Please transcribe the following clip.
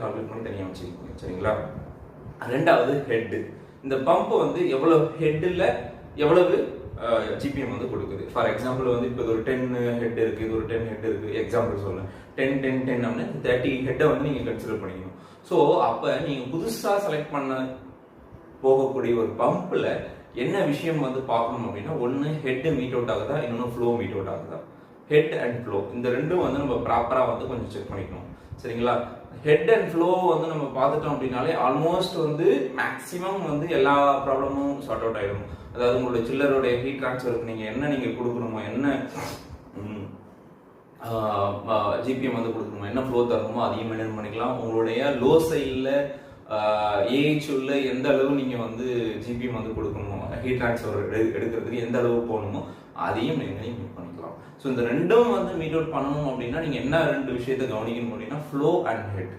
Calculate பண்ணி தனியாக வச்சுக்கோங்க. சரிங்களா? ரெண்டாவது ஹெட். இந்த பம்ப் வந்து எவ்வளவு ஹெட்டில் எவ்வளவு ஜிபிஎம் வந்து கொடுக்குது. ஃபார் எக்ஸாம்பிள் வந்து இப்போ ஒரு 10 ஹெட் இருக்கு, இது ஒரு 10 ஹெட் இருக்கு. எக்ஸாம்பிள் சொல்றேன், 10 அப்படின்னு 30 ஹெட்டை வந்து நீங்க கன்சிடர் பண்ணிக்கணும். ஸோ அப்ப நீங்க புதுசா செலக்ட் பண்ண போகக்கூடிய ஒரு பம்ப்ல என்ன விஷயம் வந்து பார்க்கணும் அப்படின்னா, ஒன்னு ஹெட் மீட் அவுட் ஆகுதா, இன்னொன்று ஃப்ளோ மீட் அவுட் ஆகுதா. ஹெட் அண்ட் ஃப்ளோ இந்த ரெண்டும் வந்து நம்ம ப்ராப்பரா வந்து கொஞ்சம் செக் பண்ணிக்கணும். சரிங்களா? ஹெட் அண்ட் ஃப்ளோ வந்து நம்ம பார்த்துட்டோம் அப்படின்னாலே ஆல்மோஸ்ட் வந்து மேக்ஸிமம் வந்து எல்லா ப்ராப்ளமும் சார்ட் அவுட் ஆயிடும். அதாவது உங்களோட சில்லரோடைய ஹீட் ட்ரான்ஸ்ஃபருக்கு நீங்க கொடுக்கணுமோ, என்ன ஜிபிஎம் வந்து கொடுக்கணுமோ, என்ன ஃப்ளோ தரணுமோ அதையும் மெயின்டைன் பண்ணிக்கலாம். உங்களுடைய லோ சைடில் ஏஹெச் உள்ள எந்த அளவு நீங்க வந்து ஜிபிஎம் வந்து கொடுக்கணுமோ, ஹீட் ட்ரான்ஸ்ஃபர் எடுக்கிறதுக்கு எந்த அளவு போகணுமோ அதையும் நீங்க மீட் பண்ணிக்கலாம். ஸோ இந்த ரெண்டும் வந்து மீட் அவுட் பண்ணணும் அப்படின்னா நீங்க என்ன 2 விஷயத்தை கவனிக்கணும் அப்படின்னா, ஃப்ளோ அண்ட் ஹெட்.